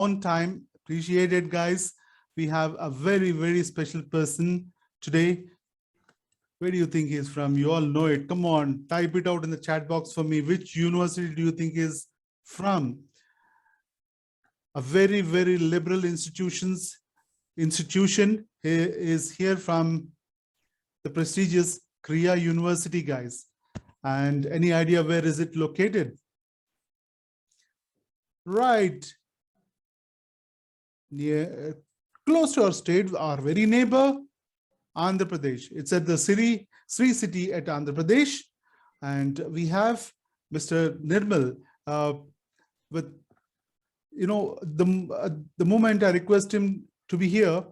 own time. Appreciate it, guys. We have a very, very special person today. Where do you think he's from? You all know it. Come on, type it out in the chat box for me. Which university do you think is from? A very, very liberal institution is here from the prestigious Krea University, guys. And any idea where is it located? Right. Near, close to our state, our very neighbor, Andhra Pradesh. It's at the Sri City at Andhra Pradesh. And we have Mr. Nirmal. With, you know, the moment I request him to be here,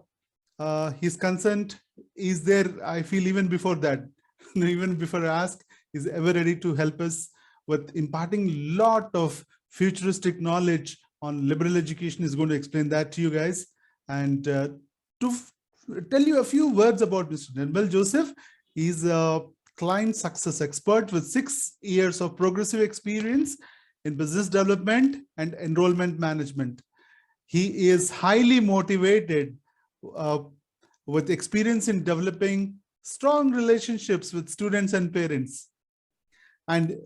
his consent is there. I feel even before that, even before I ask, is ever ready to help us with imparting lot of futuristic knowledge on liberal education. Is going to explain that to you guys. And to tell you a few words about Mr. Nirmal Joseph, he's a client success expert with 6 years of progressive experience in business development and enrollment management. He is highly motivated with experience in developing strong relationships with students and parents and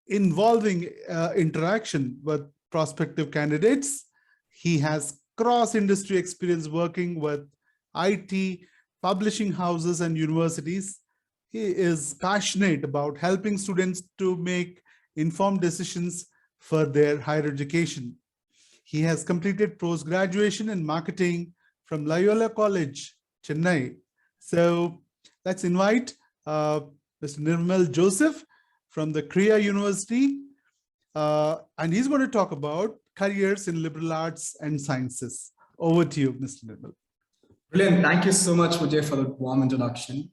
involving interaction with prospective candidates. He has cross-industry experience working with IT, publishing houses and universities. He is passionate about helping students to make informed decisions for their higher education. He has completed post-graduation in marketing from Loyola College, Chennai. So let's invite Mr. Nirmal Joseph from the Krea University, and he's going to talk about careers in liberal arts and sciences. Over to you, Mr. Nirmal. Brilliant. Thank you so much, Vijay, for the warm introduction.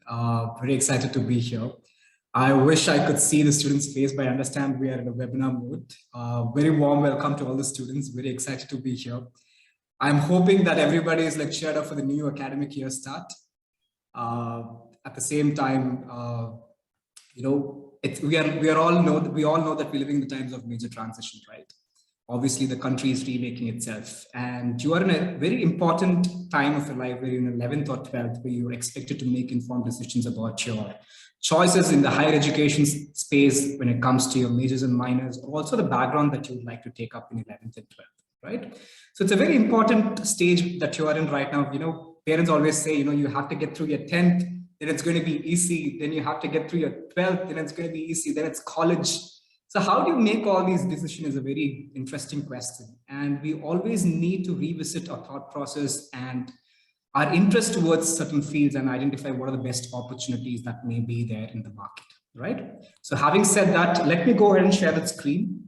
Very excited to be here. I wish I could see the students' face, but I understand we are in a webinar mode. Very warm welcome to all the students. Very excited to be here. I'm hoping that everybody is like cheered up for the new academic year start. At the same time, you know, we all know that we're living in the times of major transition, right? Obviously, the country is remaking itself, and you are in a very important time of your life, where you're in 11th or 12th, where you're expected to make informed decisions about your choices in the higher education space when it comes to your majors and minors, or also the background that you would like to take up in 11th and 12th, right? So it's a very important stage that you are in right now. You know, parents always say, you know, you have to get through your 10th, then it's going to be easy. Then you have to get through your 12th, then it's going to be easy. Then it's college. So how do you make all these decisions is a very interesting question. And we always need to revisit our thought process and our interest towards certain fields and identify what are the best opportunities that may be there in the market, right? So having said that, let me go ahead and share that screen.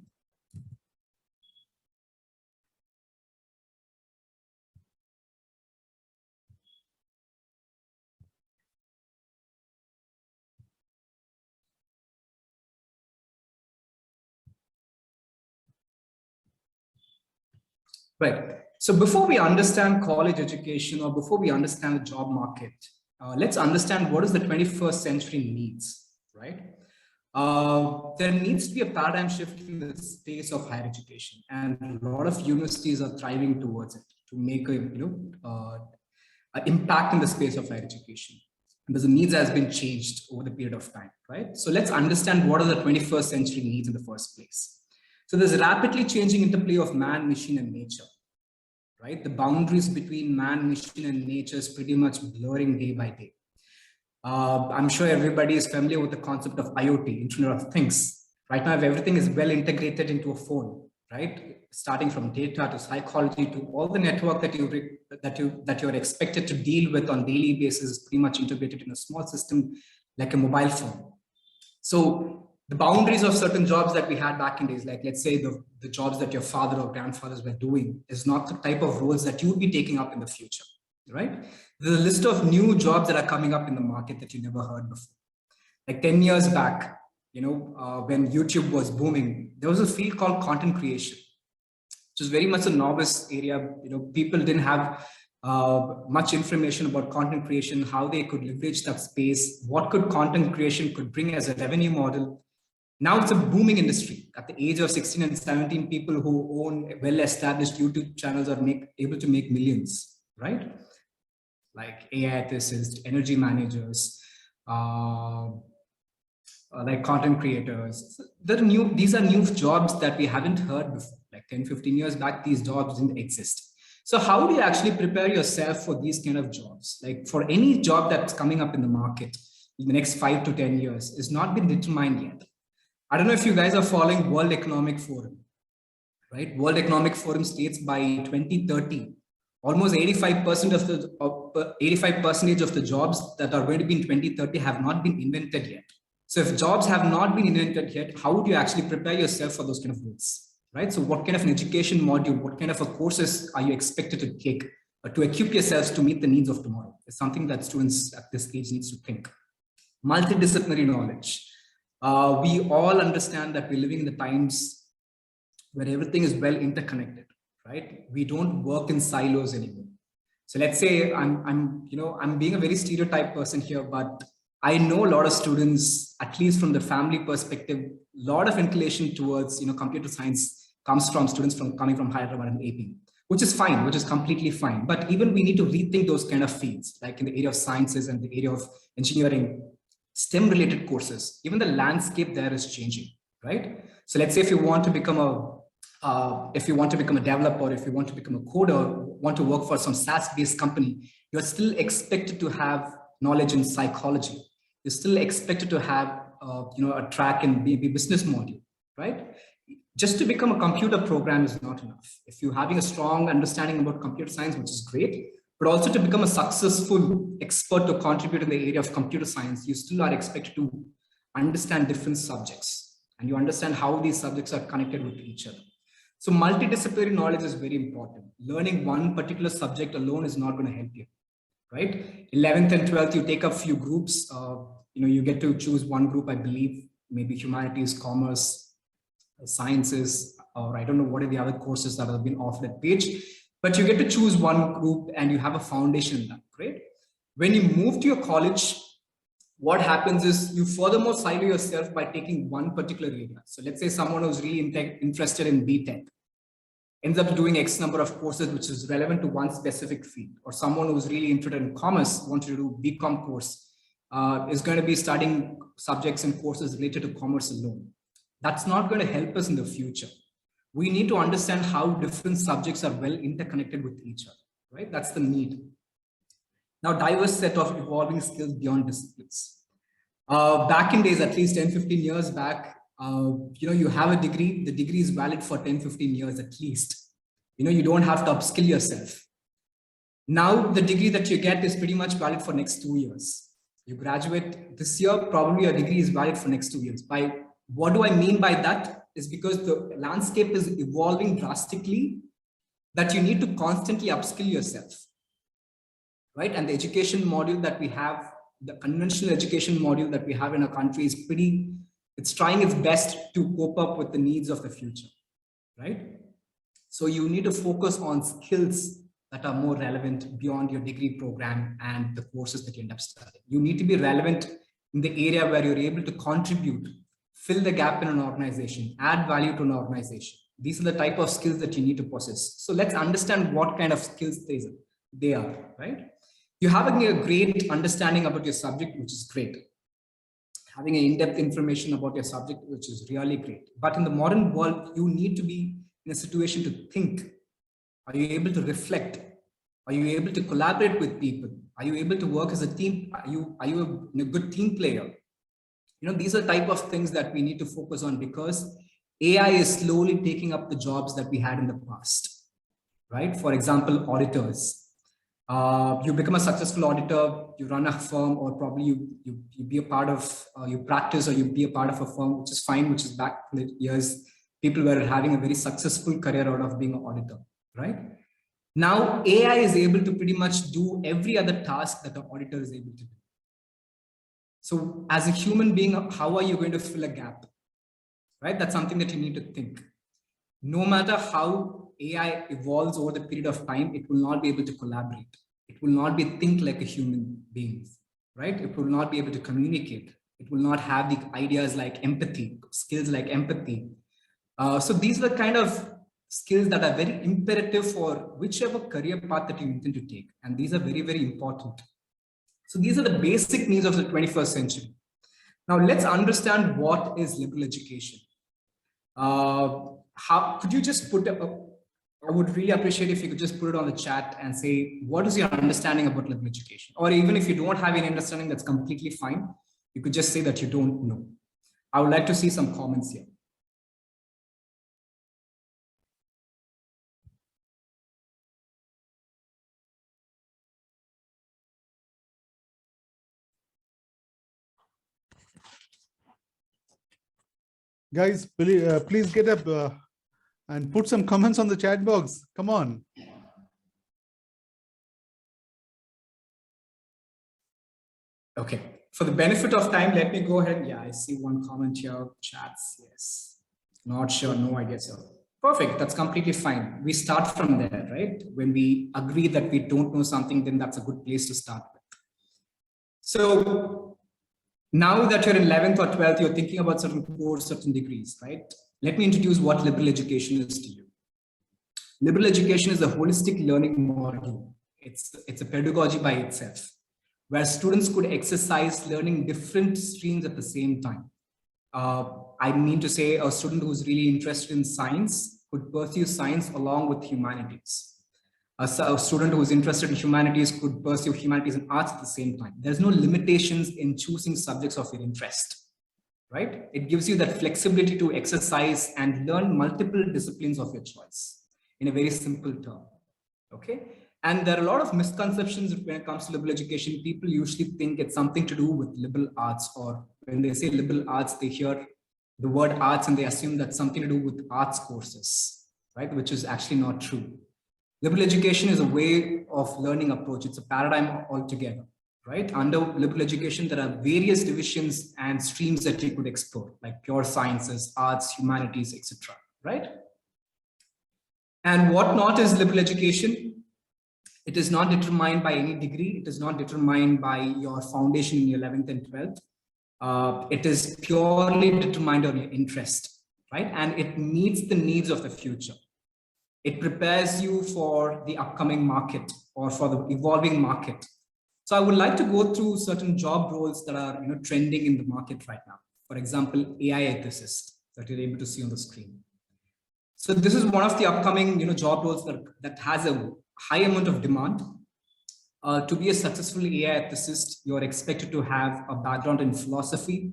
Right. So before we understand college education or before we understand the job market, let's understand what is the 21st century needs, right? There needs to be a paradigm shift in the space of higher education, and a lot of universities are thriving towards it to make a an impact in the space of higher education. Because the needs has been changed over the period of time, right? So let's understand what are the 21st century needs in the first place. So there's a rapidly changing interplay of man, machine, and nature, right? The boundaries between man, machine, and nature is pretty much blurring day by day. I'm sure everybody is familiar with the concept of IoT, Internet of Things. Right now, everything is well integrated into a phone, right? Starting from data to psychology to all the network that you're expected to deal with on daily basis is pretty much integrated in a small system like a mobile phone. So the boundaries of certain jobs that we had back in days, like let's say the jobs that your father or grandfathers were doing, is not the type of roles that you would be taking up in the future, right? There's a list of new jobs that are coming up in the market that you never heard before. Like 10 years back, you know, when YouTube was booming, there was a field called content creation, which is very much a novice area. You know, people didn't have much information about content creation, how they could leverage that space, what could content creation could bring as a revenue model. Now it's a booming industry. At the age of 16 and 17, people who own well-established YouTube channels are able to make millions, right? Like AI ethicists, energy managers, uh, like content creators. So these are new jobs that we haven't heard before. Like 10, 15 years back, these jobs didn't exist. So how do you actually prepare yourself for these kind of jobs? Like for any job that's coming up in the market in the next 5 to 10 years is not been determined yet. I don't know if you guys are following World Economic Forum, right? World Economic Forum states by 2030, almost 85% of the 85% of the jobs that are going to be in 2030 have not been invented yet. So if jobs have not been invented yet, how would you actually prepare yourself for those kind of roles, right? So what kind of an education module, what kind of a courses are you expected to take to equip yourselves to meet the needs of tomorrow? It's something that students at this age needs to think. Multidisciplinary knowledge. We all understand that we're living in the times where everything is well interconnected, right? We don't work in silos anymore. So let's say I'm being a very stereotype person here, but I know a lot of students, at least from the family perspective, a lot of inclination towards computer science comes from students coming from Hyderabad and AP, which is fine, which is completely fine. But even we need to rethink those kind of fields, like in the area of sciences and the area of engineering, STEM related courses. Even the landscape there is changing, right? So let's say if you want to become a developer, if you want to become a coder, want to work for some SaaS-based company, you're still expected to have knowledge in psychology. You're still expected to have a track in maybe business module, right? Just to become a computer program is not enough. If you're having a strong understanding about computer science, which is great, but also to become a successful expert to contribute in the area of computer science, you still are expected to understand different subjects and you understand how these subjects are connected with each other. So multidisciplinary knowledge is very important. Learning one particular subject alone is not going to help you, right? 11th and 12th, you take a few groups. You get to choose one group, I believe, maybe humanities, commerce, sciences, or I don't know what are the other courses that have been offered at Page, but you get to choose one group and you have a foundation in that, right? When you move to your college, what happens is you furthermore silo yourself by taking one particular area. So let's say someone who's really interested in BTech ends up doing X number of courses, which is relevant to one specific field, or someone who's really interested in commerce, wants to do BCom course, is going to be studying subjects and courses related to commerce alone. That's not going to help us in the future. We need to understand how different subjects are well interconnected with each other, right? That's the need. Now, diverse set of evolving skills beyond disciplines. Back in days, at least 10, 15 years back, you have a degree, the degree is valid for 10, 15 years at least. You don't have to upskill yourself. Now, the degree that you get is pretty much valid for next 2 years. You graduate this year, probably your degree is valid for next 2 years. What do I mean by that? Is because the landscape is evolving drastically that you need to constantly upskill yourself, right? And the education module that we have, the conventional education module that we have in our country is it's trying its best to cope up with the needs of the future, right? So you need to focus on skills that are more relevant beyond your degree program and the courses that you end up studying. You need to be relevant in the area where you're able to contribute, fill the gap in an organization, add value to an organization. These are the type of skills that you need to possess. So let's understand what kind of skills they are, right? You're having a great understanding about your subject, which is great. Having an in-depth information about your subject, which is really great. But in the modern world, you need to be in a situation to think. Are you able to reflect? Are you able to collaborate with people? Are you able to work as a team? Are you a good team player? These are type of things that we need to focus on because AI is slowly taking up the jobs that we had in the past, right? For example, auditors. You become a successful auditor, you run a firm, or probably you be a part of, you practice or you be a part of a firm, which is fine, which is back in the years, people were having a very successful career out of being an auditor, right? Now, AI is able to pretty much do every other task that the auditor is able to do. So as a human being, how are you going to fill a gap, right? That's something that you need to think. No matter how AI evolves over the period of time, it will not be able to collaborate. It will not think like a human being, right? It will not be able to communicate. It will not have the ideas like empathy, skills like empathy. So these are the kind of skills that are very imperative for whichever career path that you intend to take. And these are very, very important. So these are the basic needs of the 21st century. Now let's understand what is liberal education. How could you just put up, I would really appreciate if you could just put it on the chat and say, what is your understanding about liberal education? Or even if you don't have any understanding, that's completely fine. You could just say that you don't know. I would like to see some comments here. Guys, please get up and put some comments on the chat box. Come on. Okay, for the benefit of time, let me go ahead. Yeah, I see one comment here. Chats, yes. Not sure, no idea, sir. Perfect, that's completely fine. We start from there, right? When we agree that we don't know something, then that's a good place to start with. So now that you're in 11th or 12th, you're thinking about certain course, certain degrees, right? Let me introduce what liberal education is to you. Liberal education is a holistic learning model. It's a pedagogy by itself, where students could exercise learning different streams at the same time. I mean to say a student who's really interested in science could pursue science along with humanities. A student who is interested in humanities could pursue humanities and arts at the same time. There's no limitations in choosing subjects of your interest, right? It gives you that flexibility to exercise and learn multiple disciplines of your choice in a very simple term, okay? And there are a lot of misconceptions when it comes to liberal education. People usually think it's something to do with liberal arts, or when they say liberal arts, they hear the word arts and they assume that's something to do with arts courses, right? Which is actually not true. Liberal education is a way of learning approach. It's a paradigm altogether, right? Under liberal education, there are various divisions and streams that you could explore, like pure sciences, arts, humanities, etc., right? And what not is liberal education? It is not determined by any degree. It is not determined by your foundation in your 11th and 12th. It is purely determined on your interest, right? And it meets the needs of the future. It prepares you for the upcoming market or for the evolving market. So I would like to go through certain job roles that are trending in the market right now. For example, AI ethicist that you're able to see on the screen. So this is one of the upcoming job roles that has a high amount of demand. To be a successful AI ethicist, you're expected to have a background in philosophy.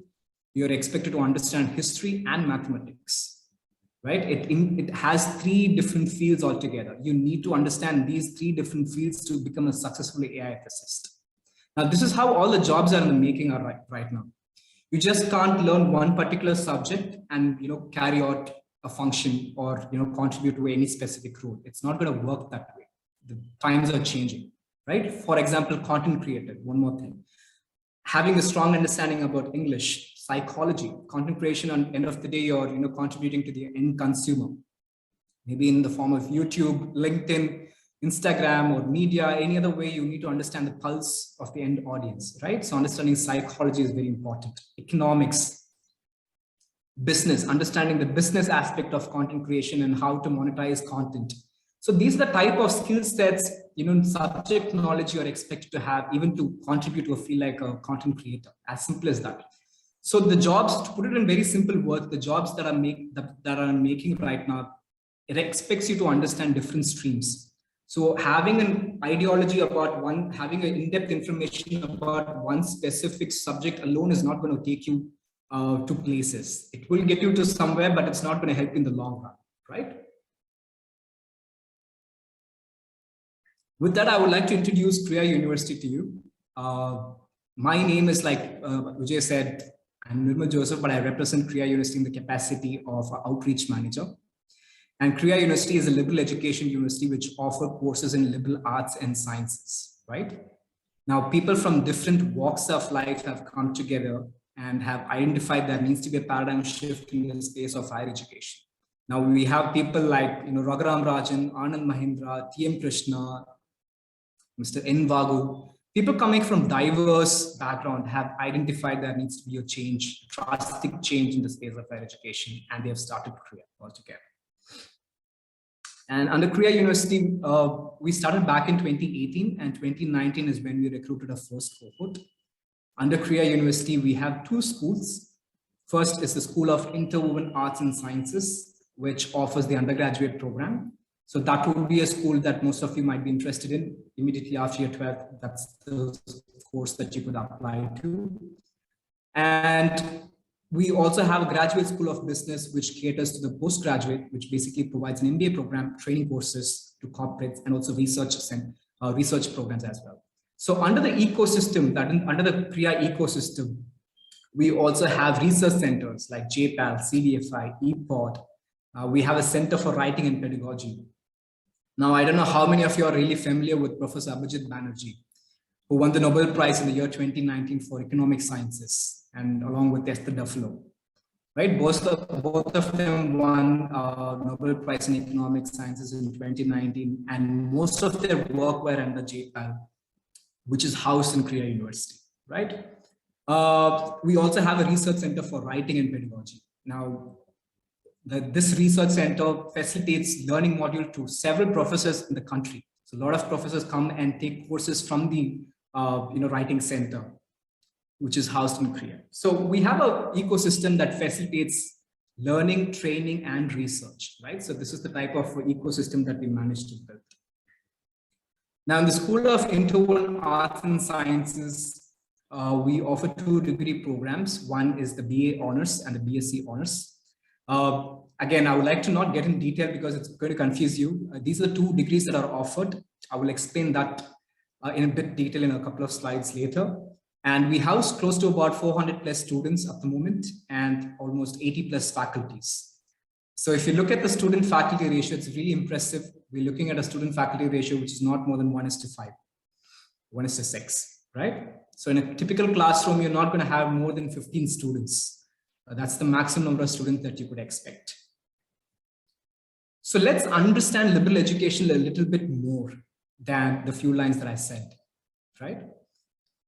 You're expected to understand history and mathematics. Right? It has 3 different fields altogether. You need to understand these 3 different fields to become a successful AI ethicist. Now, this is how all the jobs are in the making are right now. You just can't learn one particular subject and carry out a function or contribute to any specific role. It's not going to work that way. The times are changing, right? For example, content creator. One more thing. Having a strong understanding about English, psychology, content creation, on the end of the day, you're contributing to the end consumer, maybe in the form of YouTube, LinkedIn, Instagram, or media. Any other way, you need to understand the pulse of the end audience, right? So understanding psychology is very important. Economics, business, understanding the business aspect of content creation and how to monetize content. So these are the type of skill sets, subject knowledge you're expected to have even to contribute to a field like a content creator, as simple as that. So the jobs, to put it in very simple words, the jobs that are making right now, it expects you to understand different streams. So having an ideology about one, having an in-depth information about one specific subject alone is not going to take you to places. It will get you to somewhere, but it's not going to help you in the long run, right? With that, I would like to introduce Krea University to you. My name is, like Vijay said, I'm Nirmal Joseph, but I represent Krea University in the capacity of outreach manager. And Krea University is a liberal education university which offers courses in liberal arts and sciences, right? Now, people from different walks of life have come together and have identified there needs to be a paradigm shift in the space of higher education. Now, we have people like Raghuram Rajan, Anand Mahindra, T.M. Krishna, Mr. N. Vagu. people coming from diverse background have identified there needs to be a change, drastic change in the space of higher education, and they have started Krea altogether. And under Krea University, we started back in 2018, and 2019 is when we recruited our first cohort. Under Krea University, we have two schools. First is the School of Interwoven Arts and Sciences, which offers the undergraduate program. So that would be a school that most of you might be interested in immediately after your 12th. That's the course that you could apply to. And we also have a graduate school of business, which caters to the postgraduate, which basically provides an MBA program, training courses to corporates, and also research programs as well. So under the ecosystem, under the Krea ecosystem, we also have research centers like JPAL, CDFI, EPOD. We have a Center for Writing and Pedagogy. Now, I don't know how many of you are really familiar with Professor Abhijit Banerjee, who won the Nobel Prize in the year 2019 for economic sciences, and along with Esther Duflo, right? Both of them won Nobel Prize in economic sciences in 2019, and most of their work were under JPAL, which is housed in Krea University, right? We also have a research center for writing and pedagogy. Now, this research center facilitates learning module to several professors in the country. So a lot of professors come and take courses from the writing center, which is housed in Krea. So we have an ecosystem that facilitates learning, training, and research, right? So this is the type of ecosystem that we managed to build. Now, in the School of Interwoven Arts and Sciences, we offer 2 degree programs. One is the BA Honors and the BSc Honors. Again, I would like to not get in detail because it's going to confuse you. These are 2 degrees that are offered. I will explain that in a bit detail in a couple of slides later. And we house close to about 400 plus students at the moment and almost 80 plus faculties. So if you look at the student faculty ratio, it's really impressive. We're looking at a student faculty ratio, which is not more than 1:5, 1:6, right? So in a typical classroom, you're not going to have more than 15 students. That's the maximum number of students that you could expect. So let's understand liberal education a little bit more than the few lines that I said, right?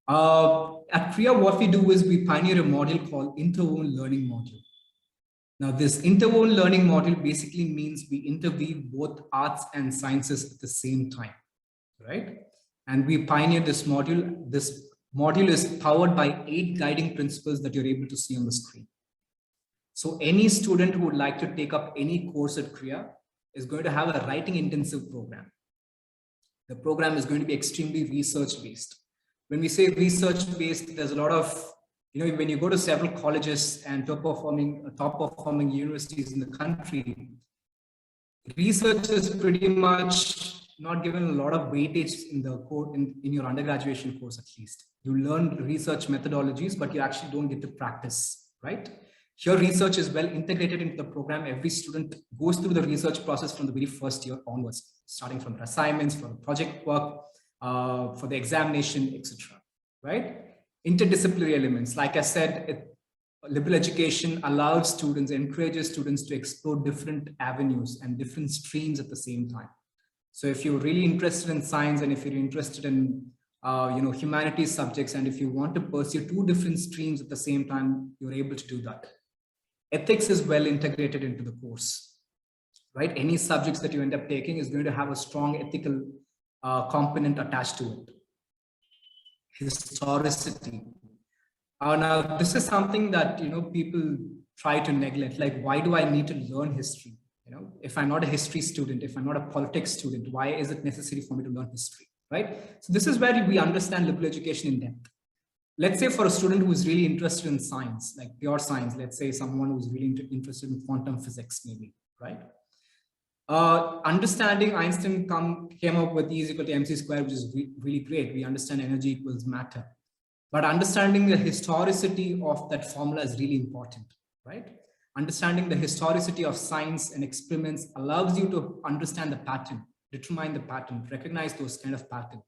At Krea, what we do is we pioneer a module called interwoven learning module. Now, this interwoven learning module basically means we interweave both arts and sciences at the same time, right? And we pioneered this module. This module is powered by 8 guiding principles that you're able to see on the screen. So any student who would like to take up any course at Krea is going to have a writing intensive program. The program is going to be extremely research based. When we say research based, there's a lot of, when you go to several colleges and top performing universities in the country, research is pretty much not given a lot of weightage in the in your undergraduate course, at least. You learn research methodologies, but you actually don't get to practice, right? Here, research is well integrated into the program. Every student goes through the research process from the very first year onwards, starting from the assignments, from the project work, for the examination, etc. Right? Interdisciplinary elements. Like I said, liberal education allows students, encourages students to explore different avenues and different streams at the same time. So if you're really interested in science and if you're interested in humanities subjects, and if you want to pursue 2 different streams at the same time, you're able to do that. Ethics is well integrated into the course, right? Any subjects that you end up taking is going to have a strong ethical component attached to it. Historicity. Now, this is something that, people try to neglect. Like, why do I need to learn history? If I'm not a history student, if I'm not a politics student, why is it necessary for me to learn history, right? So this is where we understand liberal education in depth. Let's say for a student who is really interested in science, like pure science, let's say someone who's really interested in quantum physics, maybe, right? Understanding Einstein came up with E is equal to mc squared, which is really great. We understand energy equals matter. But understanding the historicity of that formula is really important, right? Understanding the historicity of science and experiments allows you to understand the pattern, determine the pattern, recognize those kind of patterns.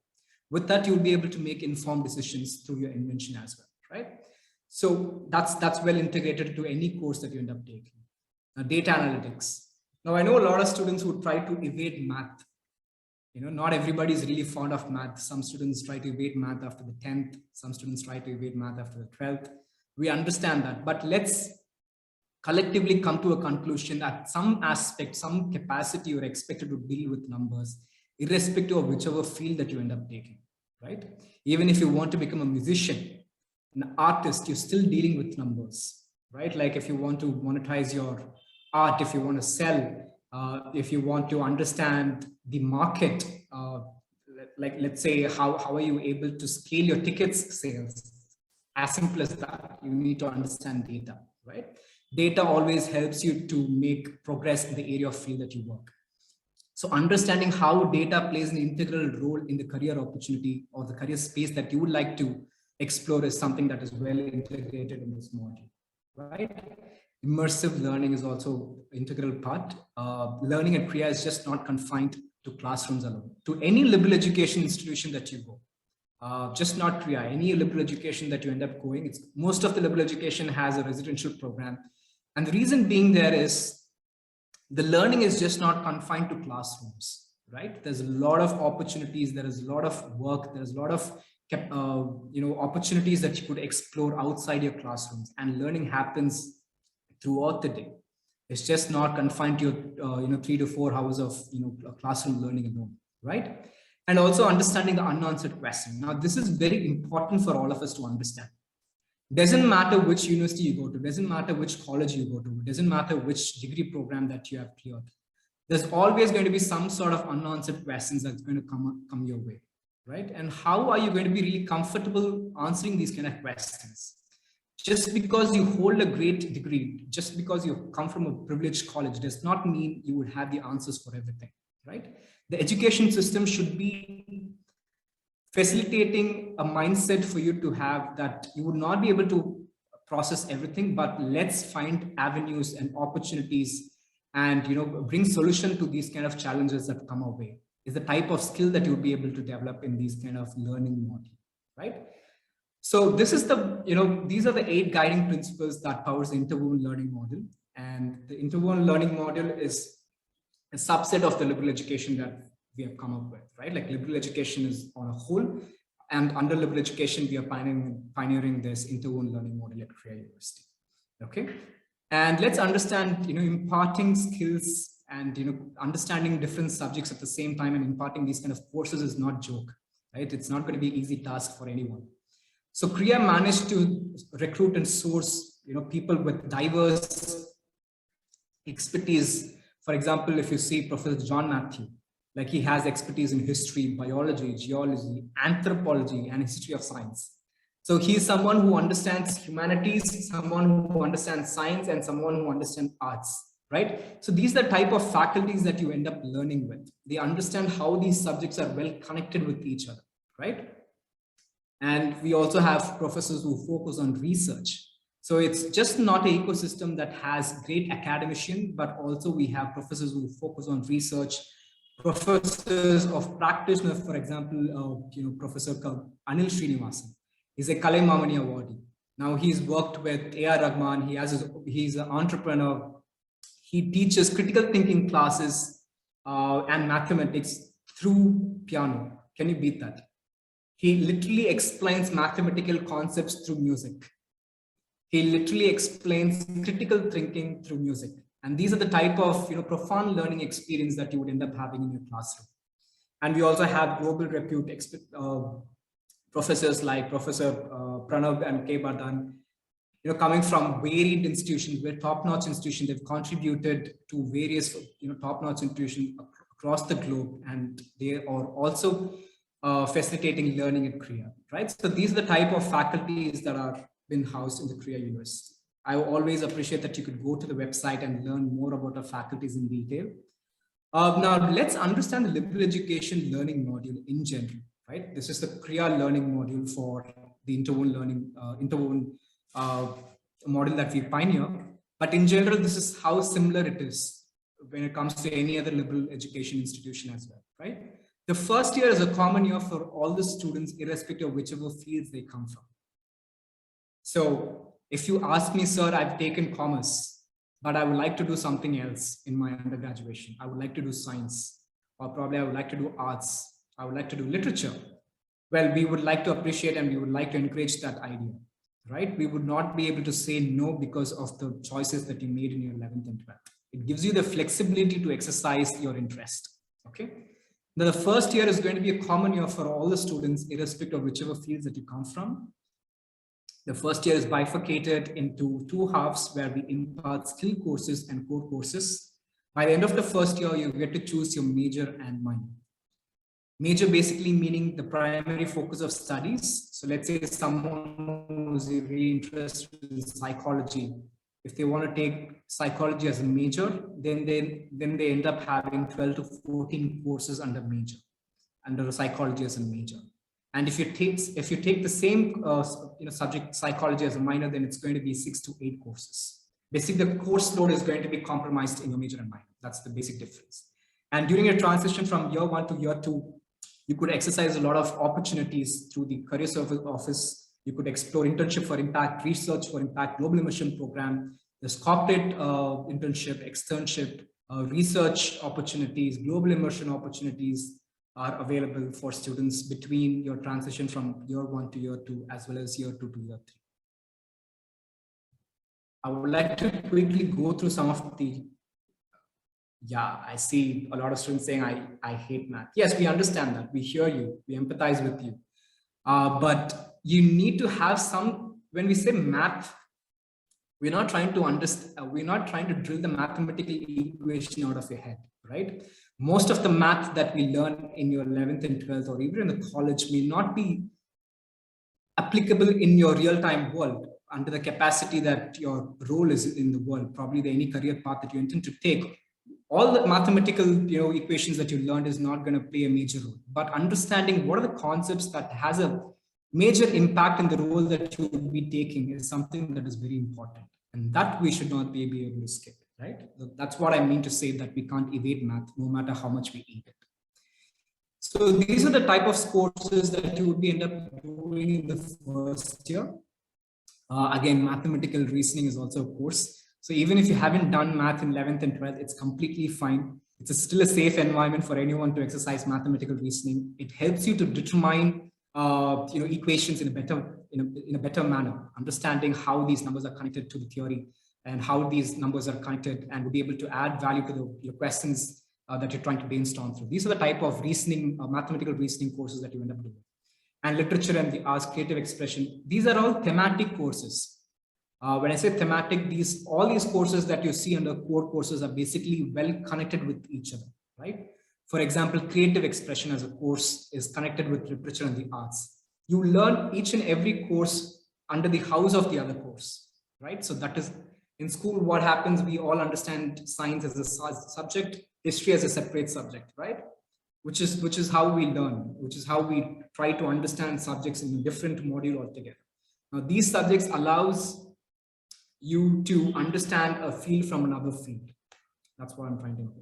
With that, you'll be able to make informed decisions through your invention as well, right? So that's well integrated to any course that you end up taking. Now, data analytics. Now, I know a lot of students who try to evade math. Not everybody is really fond of math. Some students try to evade math after the 10th. Some students try to evade math after the 12th. We understand that, but let's collectively come to a conclusion that some aspect, some capacity, you're expected to deal with numbers, irrespective of whichever field that you end up taking, right? Even if you want to become a musician, an artist, you're still dealing with numbers, right? Like if you want to monetize your art, if you want to sell, if you want to understand the market, like let's say how are you able to scale your tickets sales? As simple as that, you need to understand data, right? Data always helps you to make progress in the area of field that you work. So understanding how data plays an integral role in the career opportunity or the career space that you would like to explore is something that is well integrated in this module, right? Immersive learning is also an integral part. Learning at Krea is just not confined to classrooms alone. To any liberal education institution that you go, just not Krea, any liberal education that you end up going, most of the liberal education has a residential program. And the reason being there is the learning is just not confined to classrooms, right? There's a lot of opportunities. There is a lot of work. There's a lot of opportunities that you could explore outside your classrooms, and learning happens throughout the day. It's just not confined to 3 to 4 hours of classroom learning alone, right? And also understanding the unanswered question. Now, this is very important for all of us to understand. Doesn't matter which university you go to, doesn't matter which college you go to, doesn't matter which degree program that you have cleared. There's always going to be some sort of unanswered questions that's going to come your way, right? And how are you going to be really comfortable answering these kind of questions? Just because you hold a great degree, just because you come from a privileged college, does not mean you would have the answers for everything, right? The education system should be facilitating a mindset for you to have that you would not be able to process everything, but let's find avenues and opportunities and bring solution to these kind of challenges that come our way is the type of skill that you'll be able to develop in these kind of learning model, right? So this is these are the 8 guiding principles that powers the interwoven learning model. And the interwoven learning model is a subset of the liberal education that we have come up with, right? Like liberal education is on a whole, and under liberal education, we are pioneering this interwoven learning model at Krea University. Okay, and let's understand, imparting skills and understanding different subjects at the same time and imparting these kind of courses is not joke, right? It's not going to be an easy task for anyone. So Krea managed to recruit and source, people with diverse expertise. For example, if you see Professor John Matthew, like he has expertise in history, biology, geology, anthropology, and history of science. So he is someone who understands humanities, someone who understands science, and someone who understands arts, right? So these are the type of faculties that you end up learning with. They understand how these subjects are well connected with each other, right? And we also have professors who focus on research. So it's just not an ecosystem that has great academician, but also we have professors who focus on research, professors of practitioner. For example, Professor Anil Srinivasan is a Kalai Mamani awardee. Now he's worked with A.R. Rahman. He's an entrepreneur. He teaches critical thinking classes and mathematics through piano. Can you beat that? He literally explains mathematical concepts through music. He literally explains critical thinking through music. And these are the type of profound learning experience that you would end up having in your classroom. And we also have global repute professors like Professor Pranav and K. Bardhan, coming from varied institutions, very top-notch institutions. They've contributed to various top-notch institutions across the globe, and they are also facilitating learning at Krea, right? So these are the type of faculties that are been housed in the Krea University. I always appreciate that you could go to the website and learn more about our faculties in detail. Now let's understand the liberal education learning module in general, right? This is the Krea learning module for the interwoven learning, model that we pioneer. But in general, this is how similar it is when it comes to any other liberal education institution as well, right? The first year is a common year for all the students, irrespective of whichever fields they come from. So if you ask me, sir, I've taken commerce, but I would like to do something else in my undergraduation. I would like to do science. or probably I would like to do arts, I would like to do literature. Well, we would like to appreciate and we would like to encourage that idea, right? We would not be able to say no because of the choices that you made in your 11th and 12th. It gives you the flexibility to exercise your interest, okay? Now, the first year is going to be a common year for all the students, irrespective of whichever fields that you come from. The first year is bifurcated into two halves where we impart skill courses and core courses. By the end of the first year, you get to choose your major and minor. Major basically meaning the primary focus of studies. So let's say someone who's really interested in psychology. If they want to take psychology as a major, then they end up having 12 to 14 courses under major, under psychology as a major. And if you take the same subject psychology as a minor, then it's going to be 6 to 8 courses. Basically, the course load is going to be compromised in your major and minor. That's the basic difference. And during your transition from year 1 to year 2, you could exercise a lot of opportunities through the career service office. You could explore internship for impact, research for impact, global immersion program. There's corporate internship, externship, research opportunities, global immersion opportunities are available for students between your transition from year 1 to year 2, as well as year 2 to year 3. I would like to quickly go through some of the, I see a lot of students saying, I hate math. Yes, we understand that. We hear you. We empathize with you. But you need to have some, when we say math, we're not trying to understand, we're not trying to drill the mathematical equation out of your head, right? Most of the math that we learn in your 11th and 12th or even in the college may not be applicable in your real-time world under the capacity that your role is in the world, probably any career path that you intend to take. All the mathematical equations that you learned is not going to play a major role, but understanding what are the concepts that has a major impact in the role that you will be taking is something that is very important, and that we should not be able to skip, right? That's what I mean to say that we can't evade math no matter how much we eat it. So these are the type of courses that you would be end up doing in the first year. Again, mathematical reasoning is also a course. So even if you haven't done math in 11th and 12th, it's completely fine. It's still a safe environment for anyone to exercise mathematical reasoning. It helps you to determine equations in a better manner, understanding how these numbers are connected to the theory and how these numbers are connected, and will be able to add value to your questions that you're trying to brainstorm through. These are the type of reasoning, mathematical reasoning courses that you end up doing. And literature and the arts, creative expression, these are all thematic courses. When I say thematic, all these courses that you see under core courses are basically well connected with each other, right? For example, creative expression as a course is connected with literature and the arts. You learn each and every course under the house of the other course, right? So that is, in school, what happens, we all understand science as a subject, history as a separate subject, right? Which is how we learn, which is how we try to understand subjects in a different module altogether. Now, these subjects allows you to understand a field from another field. That's what I'm trying to do.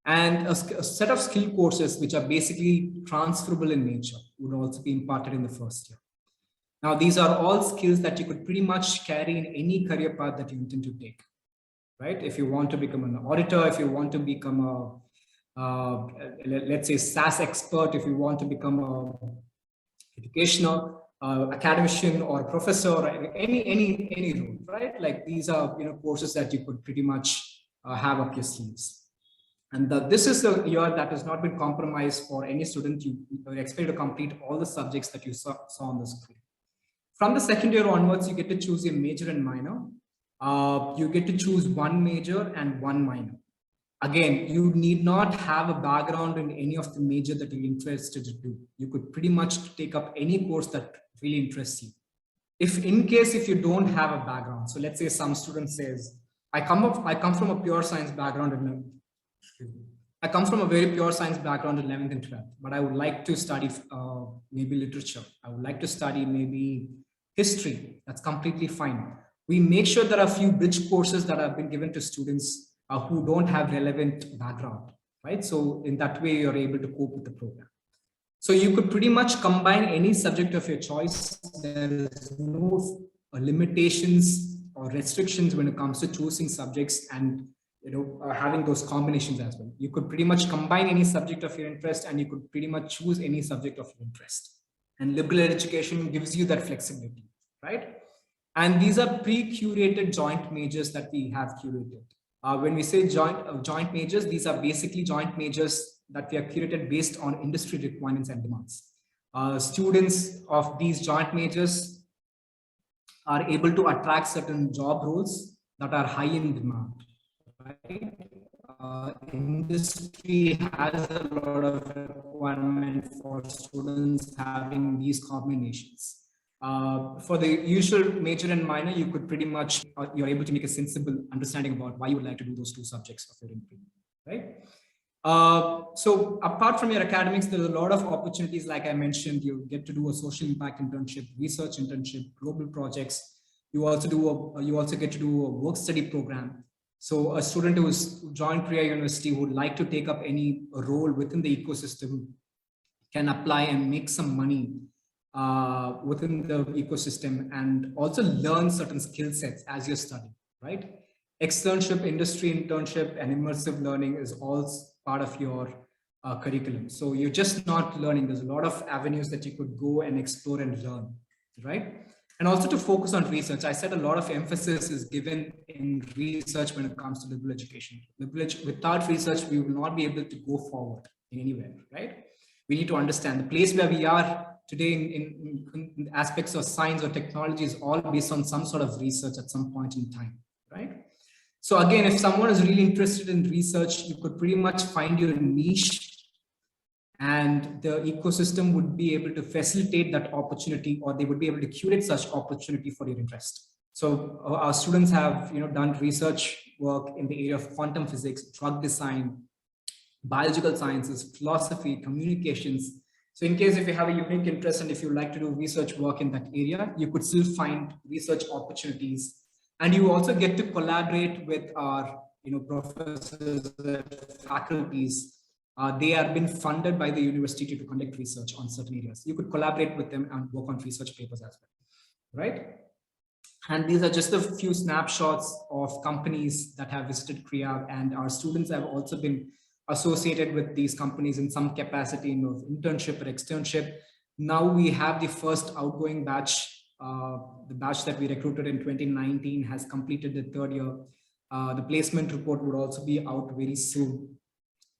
And a set of skill courses, which are basically transferable in nature, would also be imparted in the first year. Now, these are all skills that you could pretty much carry in any career path that you intend to take, right? If you want to become an auditor, if you want to become let's say SAS expert, if you want to become a educational academician or professor, or any role, right? Like these are courses that you could pretty much have up your sleeves. And this is a year that has not been compromised for any student. You expect to complete all the subjects that you saw on the screen. From the second year onwards, you get to choose a major and minor. You get to choose one major and one minor. Again, you need not have a background in any of the major that you're interested to do. You could pretty much take up any course that really interests you. If you don't have a background, so let's say some student says, I come from a pure science background in I come from a very pure science background in 11th and 12th, but I would like to study maybe literature. I would like to study maybe history. That's completely fine. We make sure there are a few bridge courses that have been given to students who don't have relevant background, right? So in that way, you're able to cope with the program. So you could pretty much combine any subject of your choice. There is no limitations or restrictions when it comes to choosing subjects and having those combinations as well. You could pretty much combine any subject of your interest, and you could pretty much choose any subject of your interest. And liberal education gives you that flexibility, right? And these are pre-curated joint majors that we have curated. When we say joint majors, these are basically joint majors that we are curated based on industry requirements and demands. Students of these joint majors are able to attract certain job roles that are high in demand, right? Industry has a lot of requirement for students having these combinations. For the usual major and minor, you could pretty much, you're able to make a sensible understanding about why you would like to do those two subjects of your degree, right? So apart from your academics, there's a lot of opportunities. Like I mentioned, you get to do a social impact internship, research internship, global projects. You also get to do a work study program. So a student who's joined Krea University who would like to take up any role within the ecosystem can apply and make some money within the ecosystem, and also learn certain skill sets as you're studying, right? Externship, industry internship, and immersive learning is all part of your curriculum. So you're just not learning. There's a lot of avenues that you could go and explore and learn, right? And also to focus on research. I said a lot of emphasis is given in research when it comes to liberal education. Without research, we will not be able to go forward in anywhere, right? We need to understand the place where we are today in aspects of science or technology is all based on some sort of research at some point in time, right? So again, if someone is really interested in research, you could pretty much find your niche, and the ecosystem would be able to facilitate that opportunity, or they would be able to curate such opportunity for your interest. So our students have done research work in the area of quantum physics, drug design, biological sciences, philosophy, communications. So in case if you have a unique interest and if you like to do research work in that area, you could still find research opportunities. And you also get to collaborate with our professors, faculties. They are being funded by the university to conduct research on certain areas. You could collaborate with them and work on research papers as well, right? And these are just a few snapshots of companies that have visited Krea, and our students have also been associated with these companies in some capacity in internship or externship. Now we have the first outgoing batch. The batch that we recruited in 2019 has completed the third year. The placement report would also be out very soon.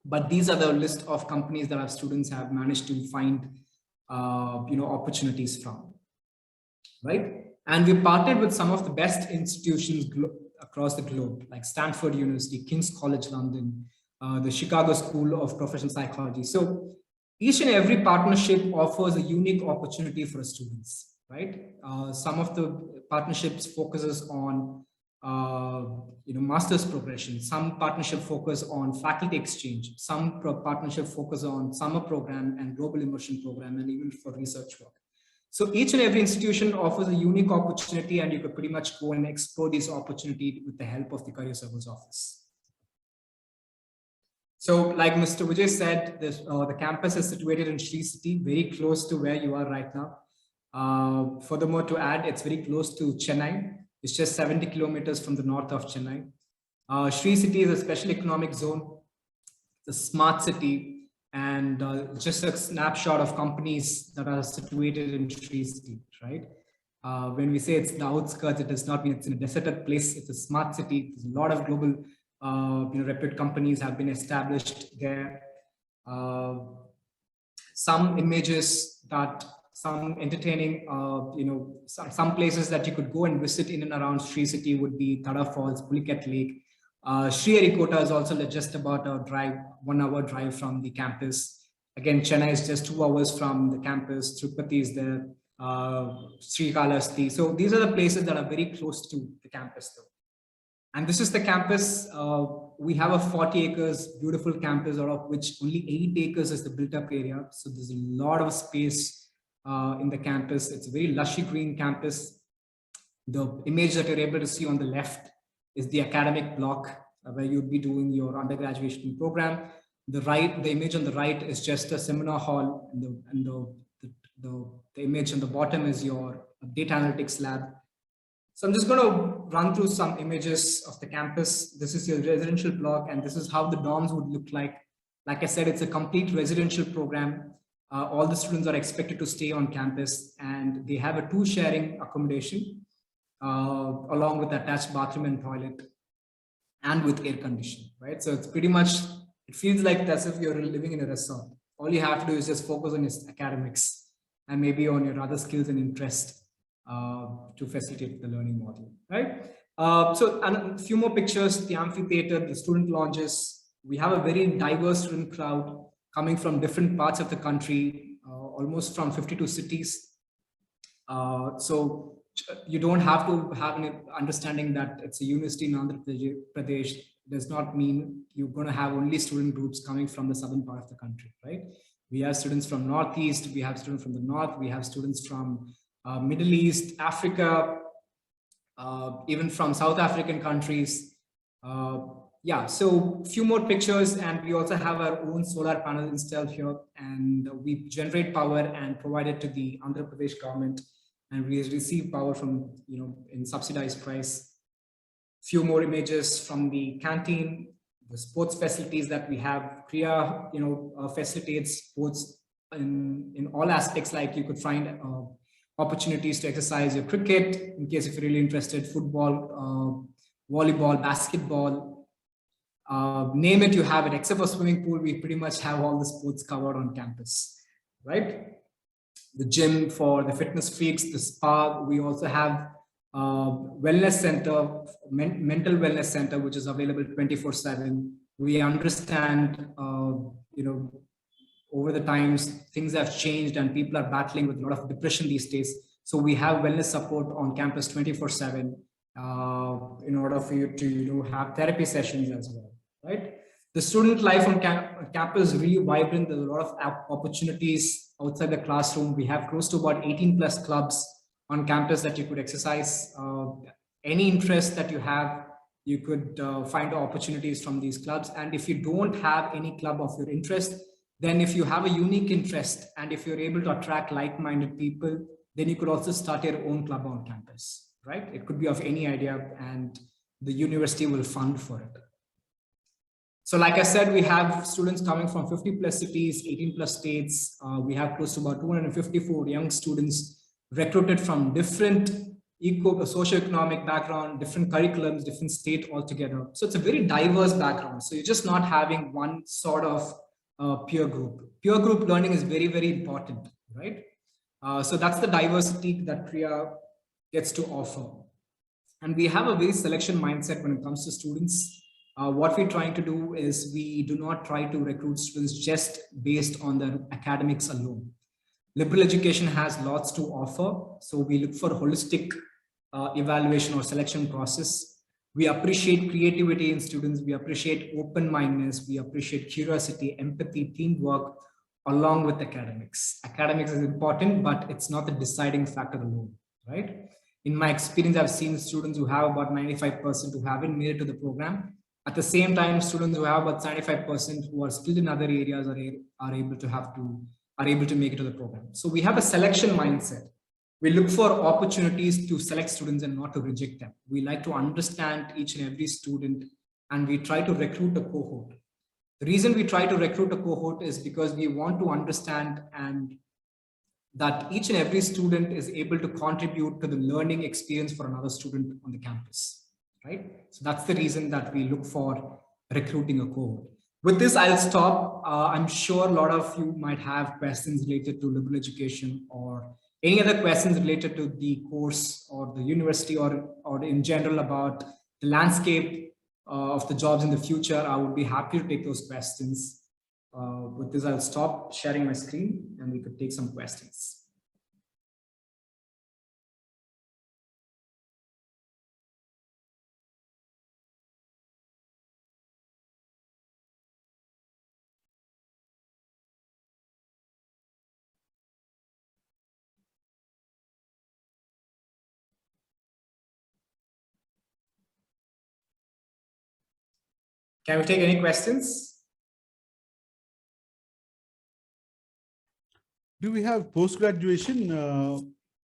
But these are the list of companies that our students have managed to find opportunities from, right? And we partnered with some of the best institutions across the globe, like Stanford University, King's College London, the Chicago School of Professional Psychology. So each and every partnership offers a unique opportunity for students, right? Some of the partnerships focuses on master's progression. Some partnership focus on faculty exchange. Some partnership focus on summer program and global immersion program, and even for research work. So each and every institution offers a unique opportunity, and you could pretty much go and explore this opportunity with the help of the Career Service Office. So like Mr. Vijay said, the campus is situated in Sri City, very close to where you are right now. Furthermore, to add, it's very close to Chennai. It's just 70 kilometers from the north of Chennai. Sri City is a special economic zone. It's a smart city, and just a snapshot of companies that are situated in Sri City, right? When we say it's the outskirts, it does not mean it's in a deserted place. It's a smart city. There's a lot of global, reputed companies have been established there. Some images that some entertaining, some places that you could go and visit in and around Sri City would be Tada Falls, Pulicat Lake. Sriharikota is also just about a 1 hour drive from the campus. Again, Chennai is just 2 hours from the campus. Tirupati is there, Srikalahasti. So these are the places that are very close to the campus though. And this is the campus. We have a 40 acres, beautiful campus, out of which only 8 acres is the built up area. So there's a lot of space in the campus. It's a very lushy green campus. The image that you're able to see on the left is the academic block where you'd be doing your undergraduate program. The image on the right is just a seminar hall, and the image on the bottom is your data analytics lab. So I'm just going to run through some images of the campus. This is your residential block, and this is how the dorms would look like. Like I said, it's a complete residential program. All the students are expected to stay on campus, and they have a 2 sharing accommodation along with attached bathroom and toilet, and with air conditioning, right? So it's pretty much, it feels like as if you're living in a resort. All you have to do is just focus on your academics and maybe on your other skills and interest to facilitate the learning model, right? So and a few more pictures, the amphitheater, the student lounges. We have a very diverse student crowd coming from different parts of the country, almost from 52 cities. So you don't have to have an understanding that it's a university in Andhra Pradesh does not mean you're going to have only student groups coming from the southern part of the country, right? We have students from Northeast, we have students from the North, we have students from Middle East, Africa, even from South African countries. Yeah, so few more pictures, and we also have our own solar panel installed here, and we generate power and provide it to the Andhra Pradesh government, and we receive power from, in subsidized price. Few more images from the canteen, the sports facilities that we have. Krea, facilitates sports in all aspects. Like you could find opportunities to exercise your cricket, in case if you're really interested, football, volleyball, basketball, name it, you have it. Except for swimming pool, we pretty much have all the sports covered on campus, right? The gym for the fitness freaks, the spa. We also have wellness center, mental wellness center, which is available 24/7. We understand, over the times, things have changed and people are battling with a lot of depression these days. So we have wellness support on campus 24/7 in order for you to have therapy sessions as well, right? The student life on campus is really vibrant. There's a lot of opportunities outside the classroom. We have close to about 18 plus clubs on campus that you could exercise. Any interest that you have, you could find opportunities from these clubs. And if you don't have any club of your interest, then if you have a unique interest and if you're able to attract like-minded people, then you could also start your own club on campus, right? It could be of any idea and the university will fund for it. So like I said, we have students coming from 50 plus cities, 18 plus states. We have close to about 254 young students recruited from different socioeconomic background, different curriculums, different state altogether. So it's a very diverse background. So you're just not having one sort of peer group. Peer group learning is very, very important, right? So that's the diversity that Krea gets to offer. And we have a very selection mindset when it comes to students. What we're trying to do is we do not try to recruit students just based on their academics alone. Liberal education has lots to offer. So we look for holistic evaluation or selection process. We appreciate creativity in students. We appreciate open-mindedness. We appreciate curiosity, empathy, teamwork, along with academics. Academics is important, but it's not the deciding factor alone, right? In my experience, I've seen students who have about 95% who haven't made it to the program. At the same time, students who have about 75% who are skilled in other areas are able to make it to the program. So we have a selection mindset. We look for opportunities to select students and not to reject them. We like to understand each and every student, and we try to recruit a cohort. The reason we try to recruit a cohort is because we want to understand and that each and every student is able to contribute to the learning experience for another student on the campus, right? So that's the reason that we look for recruiting a cohort. With this, I'll stop. I'm sure a lot of you might have questions related to liberal education or any other questions related to the course or the university or in general about the landscape of the jobs in the future. I would be happy to take those questions. With this, I'll stop sharing my screen and we could take some questions. Can we take any questions? Do we have post-graduation?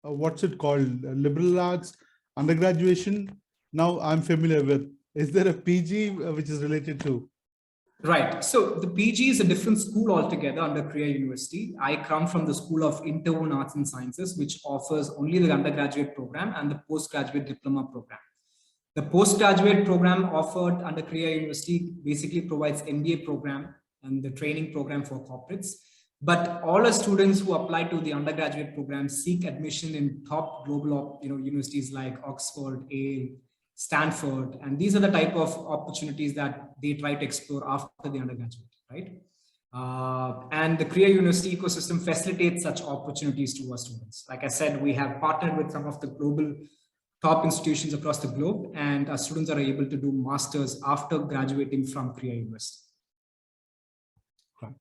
What's it called? Liberal arts undergraduation, now I'm familiar with. Is there a PG which is related to? Right. So the PG is a different school altogether under Krea University. I come from the School of Interwoven Arts and Sciences, which offers only the undergraduate program and the postgraduate diploma program. The postgraduate program offered under Krea University basically provides MBA program and the training program for corporates. But all the students who apply to the undergraduate program seek admission in top global universities like Oxford, Yale, Stanford, and these are the type of opportunities that they try to explore after the undergraduate, right? And the Krea University ecosystem facilitates such opportunities to our students. Like I said, we have partnered with some of the global top institutions across the globe, and our students are able to do masters after graduating from Krea University. Right.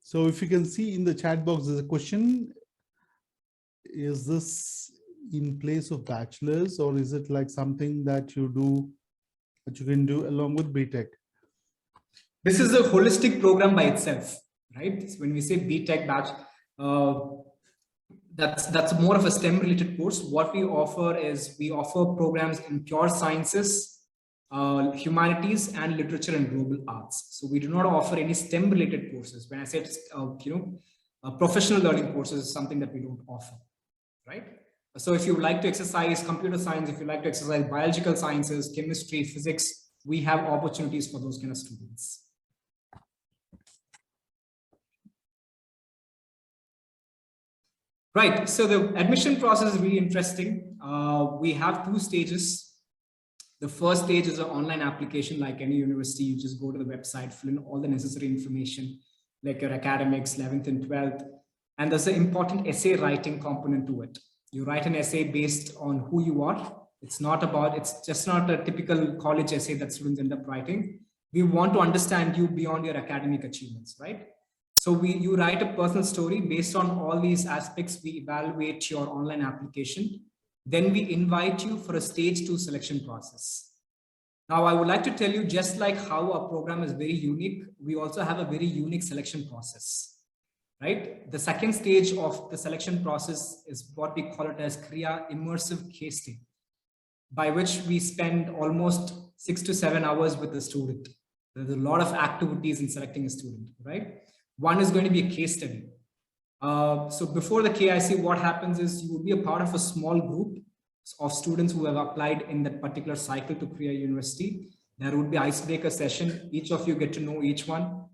So if you can see in the chat box, there's a question. Is this in place of bachelor's, or is it like something that you do, that you can do along with BTech? This is a holistic program by itself, right? So when we say BTech batch, that's more of a STEM related course. What we offer is we offer programs in pure sciences, humanities, and literature and global arts. So we do not offer any STEM related courses. When I say professional learning courses is something that we don't offer, right? So if you would like to exercise computer science, if you like to exercise biological sciences, chemistry, physics, we have opportunities for those kind of students. Right, so the admission process is really interesting. We have two stages. The first stage is an online application. Like any university, you just go to the website, fill in all the necessary information, like your academics, 11th and 12th. And there's an important essay writing component to it. You write an essay based on who you are. It's just not a typical college essay that students end up writing. We want to understand you beyond your academic achievements, right? So you write a personal story based on all these aspects. We evaluate your online application. Then we invite you for a stage 2 selection process. Now, I would like to tell you, just like how our program is very unique, we also have a very unique selection process, right? The second stage of the selection process is what we call it as Krea immersive case study, by which we spend almost 6 to 7 hours with the student. There's a lot of activities in selecting a student, right? One is going to be a case study. So before the KIC, what happens is you will be a part of a small group of students who have applied in that particular cycle to Krea University. There would be icebreaker session. Each of you get to know each one,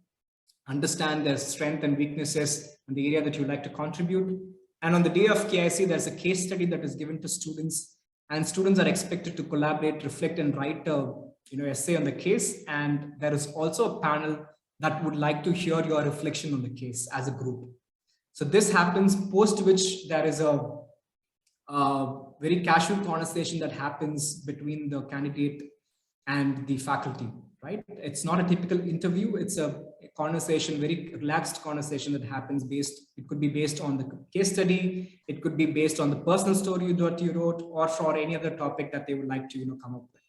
understand their strength and weaknesses and the area that you'd like to contribute. And on the day of KIC, there's a case study that is given to students, and students are expected to collaborate, reflect, and write a essay on the case. And there is also a panel that would like to hear your reflection on the case as a group. So this happens, post which there is a very casual conversation that happens between the candidate and the faculty, right? It's not a typical interview. It's a conversation, very relaxed conversation that happens it could be based on the case study. It could be based on the personal story that you wrote, or for any other topic that they would like to come up with.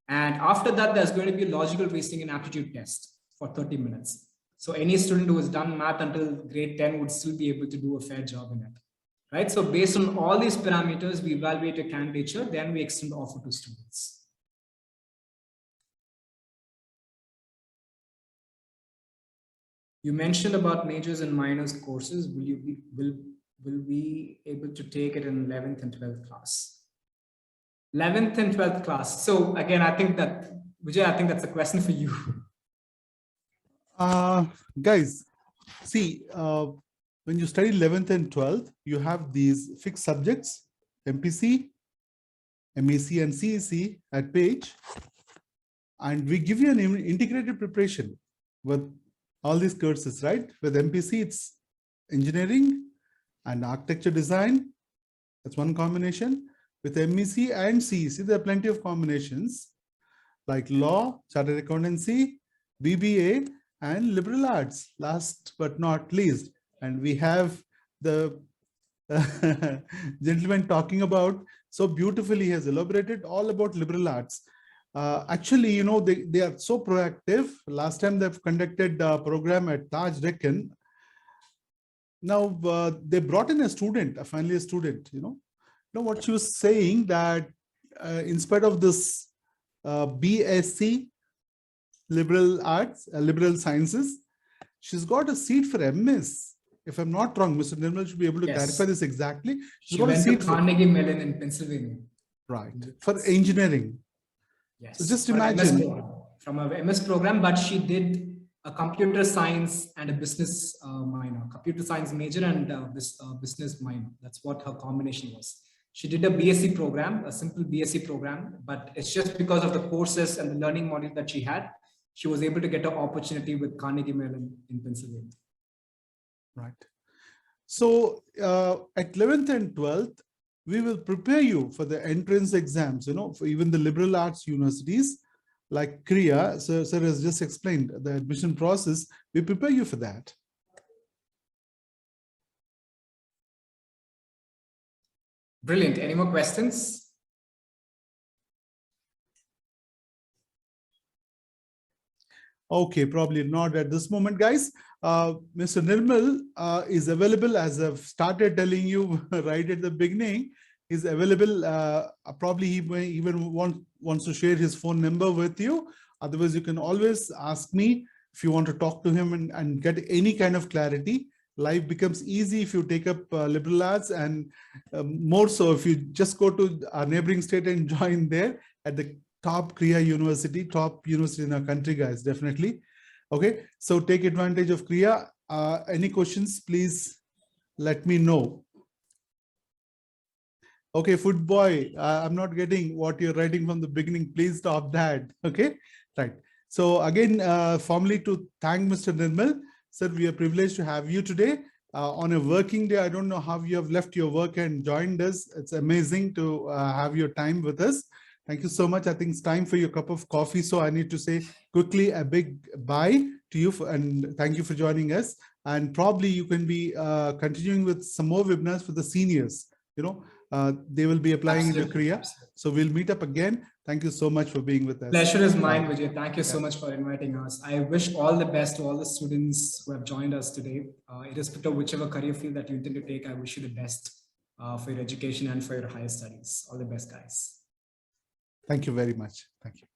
And after that, there's going to be a logical reasoning and aptitude test for 30 minutes. So any student who has done math until grade 10 would still be able to do a fair job in it, right? So based on all these parameters, we evaluate a candidature, then we extend the offer to students. You mentioned about majors and minors courses. Will we be able to take it in 11th and 12th class? 11th and 12th class. So again, I think that, Vijay, I think that's a question for you. Guys, see, when you study 11th and 12th, you have these fixed subjects, MPC, MAC, and CEC at page. And we give you an integrated preparation with all these courses, right? With MPC, it's engineering and architecture design. That's one combination. With MEC and CEC, there are plenty of combinations like law, chartered accountancy, BBA, and liberal arts, last but not least. And we have the gentleman talking about, so beautifully he has elaborated all about liberal arts. Actually, they are so proactive. Last time they've conducted a program at Taj Deccan. Now they brought in a student, finally a student, what she was saying, that in spite of this BSc, liberal arts, liberal sciences, she's got a seat for MS. If I'm not wrong, Mr. Nirmal should be able to clarify this exactly. She's She went to Carnegie Mellon in Pennsylvania. Right, for engineering. Yes. So just imagine. From a MS program, but she did a computer science and a business minor, computer science major and business minor. That's what her combination was. She did a BSc program, a simple BSc program, but it's just because of the courses and the learning module that she had, she was able to get an opportunity with Carnegie Mellon in Pennsylvania. Right. So at 11th and 12th, we will prepare you for the entrance exams, for even the liberal arts universities like Krea. So sir has just explained the admission process. We prepare you for that. Brilliant. Any more questions? Okay, probably not at this moment, guys. Mr. Nirmal is available, as I've started telling you right at the beginning, is available. Probably he may even wants to share his phone number with you. Otherwise, you can always ask me if you want to talk to him and get any kind of clarity. Life becomes easy if you take up liberal arts, and more so if you just go to our neighboring state and join there at the top Krea University, top university in our country, guys, definitely. Okay, so take advantage of Krea. Any questions, please let me know. Okay, food boy, I'm not getting what you're writing from the beginning. Please stop that. Okay, right. So again, formally to thank Mr. Nirmal. Sir, we are privileged to have you today on a working day. I don't know how you have left your work and joined us. It's amazing to have your time with us. Thank you so much. I think it's time for your cup of coffee. So I need to say quickly a big bye to you and thank you for joining us. And probably you can be continuing with some more webinars for the seniors. They will be applying into Krea. So we'll meet up again. Thank you so much for being with us. Pleasure is mine, Vijay. Thank you so much for inviting us. I wish all the best to all the students who have joined us today. Irrespective of whichever career field that you intend to take, I wish you the best for your education and for your higher studies. All the best, guys. Thank you very much. Thank you.